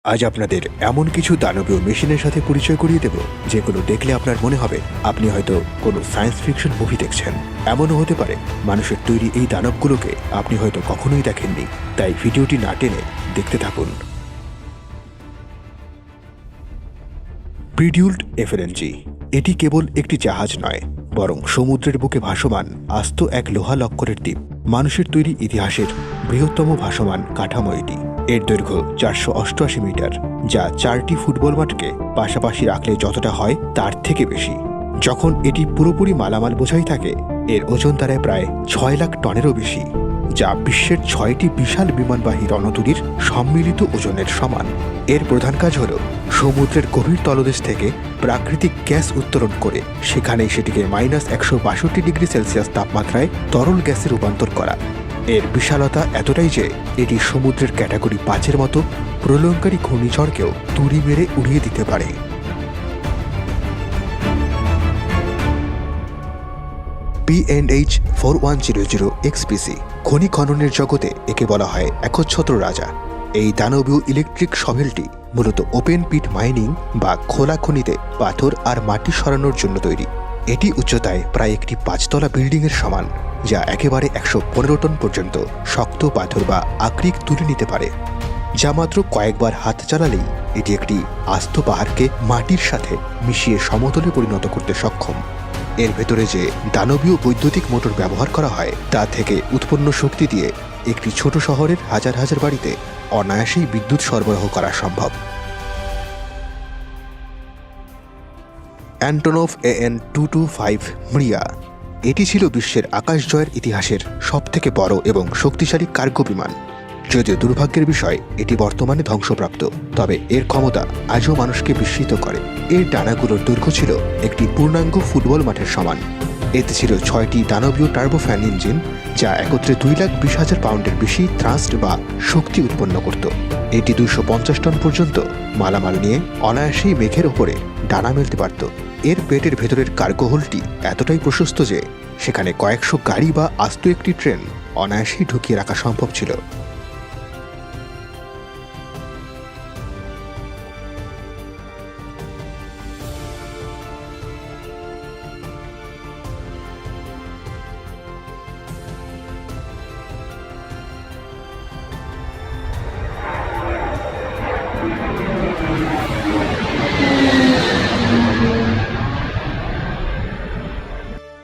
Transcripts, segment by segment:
আজ আপনাদের এমন কিছু দানবীয় মেশিনের সাথে পরিচয় করিয়ে দেব যেগুলো দেখলে আপনার মনে হবে আপনি হয়তো কোনো সায়েন্স ফিকশন মুভি দেখছেন। এমনও হতে পারে মানুষের তৈরি এই দানবগুলোকে আপনি হয়তো কখনোই দেখেননি। তাই ভিডিওটি না টেনে দেখতে থাকুন। প্রিডিউল্ড এফএলএনজি এটি কেবল একটি জাহাজ নয়, বরং সমুদ্রের বুকে ভাসমান আস্ত এক লোহা লক্করের দ্বীপ। মানুষের তৈরি ইতিহাসের বৃহত্তম ভাসমান কাঠামো এটি। এর দৈর্ঘ্য 488 মিটার, যা 4টি ফুটবল মাঠকে পাশাপাশি রাখলে যতটা হয় তার থেকে বেশি। যখন এটি পুরোপুরি মালামাল বোঝাই থাকে, এর ওজন দাঁড়ায় প্রায় 6 লাখ টনেরও বেশি, যা বিশ্বের 6টি বিশাল বিমানবাহী রণতরীর সম্মিলিত ওজনের সমান। এর প্রধান কাজ হল সমুদ্রের গভীর তলদেশ থেকে প্রাকৃতিক গ্যাস উত্তোলন করে সেখানেই সেটিকে -162 ডিগ্রি সেলসিয়াস তাপমাত্রায় তরল গ্যাসে রূপান্তর করা। এর বিশালতা এতটাই যে এটি সমুদ্রের ক্যাটাগরি 5-এর মতো প্রলয়ঙ্কারী ঘূর্ণিঝড়কেও তুড়ি মেরে উড়িয়ে দিতে পারে। PNH 4100 XPC খনি খননের জগতে একে বলা হয় একচ্ছত্র রাজা। এই দানবীয় ইলেকট্রিক শভেলটি মূলত ওপেন পিট মাইনিং বা খোলা খনিতে পাথর আর মাটি সরানোর জন্য তৈরি। এটি উচ্চতায় প্রায় একটি 5তলা বিল্ডিংয়ের সমান, যা একেবারে 115 টন পর্যন্ত শক্ত পাথর বা আকরিক তুলে নিতে পারে, যা মাত্র কয়েকবার হাত চালালেই এটি একটি আস্ত পাহাড়কে মাটির সাথে মিশিয়ে সমতলে পরিণত করতে সক্ষম। এর ভেতরে যে দানবীয় বৈদ্যুতিক মোটর ব্যবহার করা হয় তা থেকে উৎপন্ন শক্তি দিয়ে একটি ছোট শহরের হাজার হাজার বাড়িতে অনায়াসেই বিদ্যুৎ সরবরাহ করা সম্ভব। অ্যান্টনভ AN-225 মৃয়া এটি ছিল বিশ্বের আকাশ জয়ের ইতিহাসের সবথেকে বড় এবং শক্তিশালী কার্গো বিমান। যদিও দুর্ভাগ্যের বিষয় এটি বর্তমানে ধ্বংসপ্রাপ্ত, তবে এর ক্ষমতা আজও মানুষকে বিস্মিত করে। এর ডানাগুলোর দৈর্ঘ্য ছিল একটি পূর্ণাঙ্গ ফুটবল মাঠের সমান। এতে ছিল 6টি দানবীয় টার্বোফ্যান ইঞ্জিন, যা একত্রে 2,20,000 পাউন্ডের বেশি থ্রাস্ট বা শক্তি উৎপন্ন করত। এটি 250 টন পর্যন্ত মালামাল নিয়ে অনায়াসেই মেঘের ওপরে ডানা মেলতে পারত। এর পেটের ভেতরের কার্গো হোলটি এতটাই প্রশস্ত যে সেখানে কয়েকশো গাড়ি বা আস্ত একটি ট্রেন অনায়াসেই ঢুকিয়ে রাখা সম্ভব ছিল।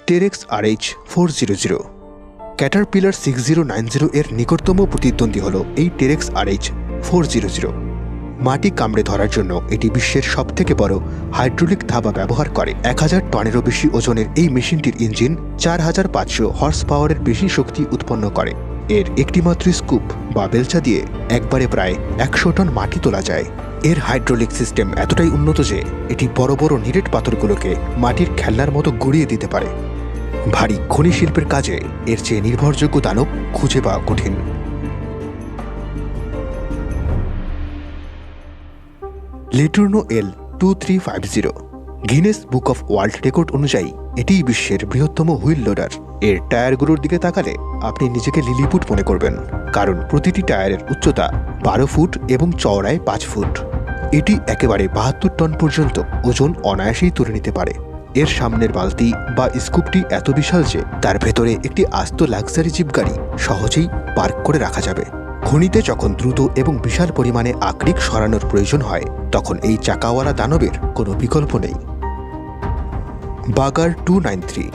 টেরেক্স RH-400 ক্যাটারপিলার 6090 এর নিকটতম প্রতিদ্বন্দ্বী হল এই টেরেক্স RH-400। মাটি কামড়ে ধরার জন্য এটি বিশ্বের সবথেকে বড় হাইড্রোলিক থাবা ব্যবহার করে। 1000 টনেরও বেশি ওজনের এই মেশিনটির ইঞ্জিন 4500 হর্স পাওয়ারের বেশি শক্তি উৎপন্ন করে। এর একটিমাত্র স্কুপ বা বেলচা দিয়ে একবারে প্রায় 100 টন মাটি তোলা যায়। এর হাইড্রোলিক সিস্টেম এতটাই উন্নত যে এটি বড় বড় নিরেট পাথরগুলোকে মাটির খেলনার মতো গড়িয়ে দিতে পারে। ভারী খনি শিল্পের কাজে এর চেয়ে নির্ভরযোগ্য দানব খুঁজে পাওয়া কঠিন। লেটুর্নো L-2350 Guinness book of world record অনুযায়ী এটিই বিশ্বের বৃহত্তম হুইল লোডার। এর টায়ারগুলোর দিকে তাকালে আপনি নিজেকে লিলিপুট মনে করবেন, কারণ প্রতিটি টায়ারের উচ্চতা 12 ফুট এবং চওড়ায় 5 ফুট। এটি একেবারে 72 টন পর্যন্ত ওজন অনায়াসেই তুলে নিতে পারে। এর সামনের বালতি বা স্কুপটি এত বিশাল যে তার ভেতরে একটি আস্ত লাক্সারি জিপ গাড়ি সহজেই পার্ক করে রাখা যাবে। খনিতে যখন দ্রুত এবং বিশাল পরিমাণে আকরিক সরানোর প্রয়োজন হয়, তখন এই চাকাওয়ালা দানবের কোনো বিকল্প নেই। বাগার 293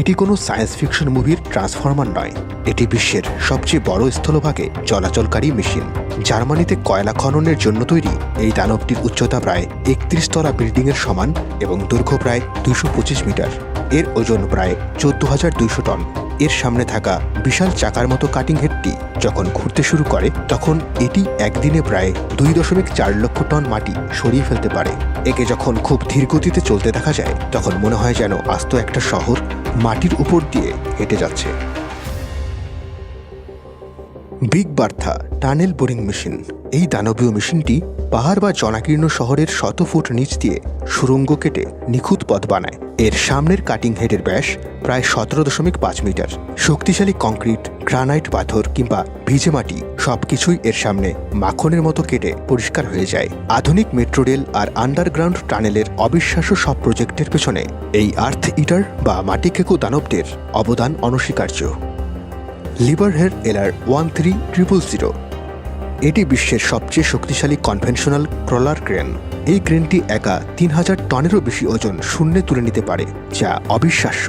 এটি কোনো সায়েন্স ফিকশন মুভির ট্রান্সফরমার নয়, এটি বিশ্বের সবচেয়ে বড় স্থলভাগে চলাচলকারী মেশিন। জার্মানিতে কয়লা খননের জন্য তৈরি এই দানবটির উচ্চতা প্রায় 31 তলা বিল্ডিংয়ের সমান এবং দৈর্ঘ্য প্রায় 225 মিটার। এর ওজন প্রায় 14,200 টন। এর সামনে থাকা বিশাল চাকার মতো কাটিং হেডটি যখন ঘুরতে শুরু করে, তখন এটি একদিনে প্রায় 2.4 লক্ষ টন মাটি সরিয়ে ফেলতে পারে। একে যখন খুব ধীর গতিতে চলতে দেখা যায়, তখন মনে হয় যেন আস্ত একটা শহর মাটির উপর দিয়ে হেঁটে যাচ্ছে। Big Bertha tunnel boring machine এই দানবীয় মেশিনটি পাহাড় বা জনাকীর্ণ শহরের 100 ফুট নিচ দিয়ে সুড়ঙ্গ কেটে নিখুঁত পথ বানায়। এর সামনের কাটিং হেডের ব্যাস প্রায় 17.5 মিটার। শক্তিশালী কংক্রিট, গ্রানাইট পাথর কিংবা ভিজে মাটি সবকিছুই এর সামনে মাখনের মতো কেটে পরিষ্কার হয়ে যায়। আধুনিক মেট্রো রেল আর আন্ডারগ্রাউন্ড টানেলের অবিশ্বাস্য সব প্রজেক্টের পেছনে এই আর্থ ইটার বা মাটি খেকো দানবদের অবদান অনস্বীকার্য। লিভারহেড এলআর 13000। এটি বিশ্বের সবচেয়ে শক্তিশালী কনভেনশনাল ক্রলার ক্রেন। এই ক্রেনটি একা 3000 টনেরও বেশি ওজন শূন্যে তুলে নিতে পারে, যা অবিশ্বাস্য।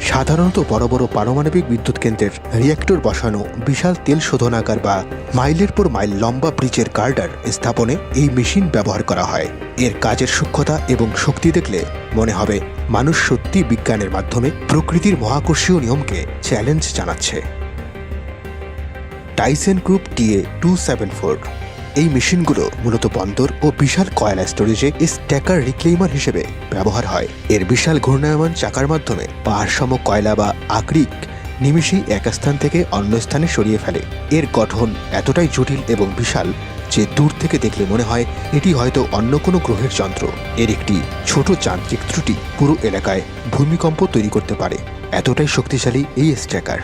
সাধারণত বড় বড় পারমাণবিক বিদ্যুৎ কেন্দ্রের রিঅ্যাক্টর বসানো, বিশাল তেল শোধনাগার বা মাইলের পর মাইল লম্বা ব্রিজের গার্ডার স্থাপনে এই মেশিন ব্যবহার করা হয়। এর কাজের সূক্ষ্মতা এবং শক্তি দেখলে মনে হবে মানুষ সত্যি বিজ্ঞানের মাধ্যমে প্রকৃতির মহাকর্ষীয় নিয়মকে চ্যালেঞ্জ জানাচ্ছে। Tyson group TA-274। এই মেশিনগুলো মূলত বন্দর ও বিশাল কয়লা স্টোরেজে স্ট্যাকার রিক্লেইমার হিসেবে ব্যবহার হয়। এর বিশাল ঘূর্ণায়মান চাকার মাধ্যমে পাহাড়সম কয়লা বা আকরিক নিমিষেই এক স্থান থেকে অন্য স্থানে সরিয়ে ফেলে। এর গঠন এতটাই জটিল এবং বিশাল যে দূর থেকে দেখলে মনে হয় এটি হয়তো অন্য কোনো গ্রহের যন্ত্র। এর একটি ছোট যান্ত্রিক ত্রুটি পুরো এলাকায় ভূমিকম্প তৈরি করতে পারে, এতটাই শক্তিশালী এই স্ট্যাকার।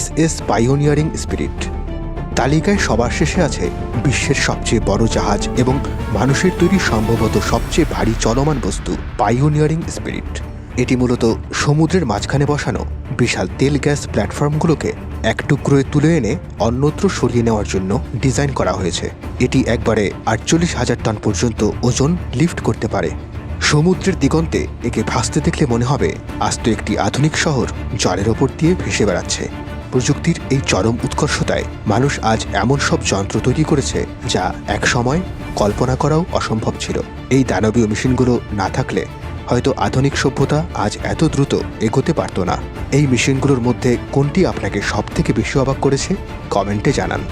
SS পাইওনিয়ারিং spirit. তালিকায় সবার শেষে আছে বিশ্বের সবচেয়ে বড় জাহাজ এবং মানুষের তৈরি সম্ভবত সবচেয়ে ভারী চলমান বস্তু পাইওনিয়ারিং স্পিরিট। এটি মূলত সমুদ্রের মাঝখানে বসানো বিশাল তেল গ্যাস প্ল্যাটফর্মগুলোকে এক টুকরোয় তুলে এনে অন্যত্র সরিয়ে নেওয়ার জন্য ডিজাইন করা হয়েছে। এটি একবারে 48,000 টন পর্যন্ত ওজন লিফট করতে পারে। সমুদ্রের দিগন্তে একে ভাসতে দেখলে মনে হবে আস্ত একটি আধুনিক শহর জলের ওপর দিয়ে ভেসে বেড়াচ্ছে। প্রযুক্তির এই চরম উৎকর্ষতায় মানুষ আজ এমন সব যন্ত্র তৈরি করেছে যা এক সময় কল্পনা করাও অসম্ভব ছিল। এই দানবীয় মেশিনগুলো না থাকলে হয়তো আধুনিক সভ্যতা আজ এত দ্রুত এগোতে পারত না। এই মেশিনগুলোর মধ্যে কোনটি আপনাকে সবথেকে বেশি অবাক করেছে কমেন্টে জানান।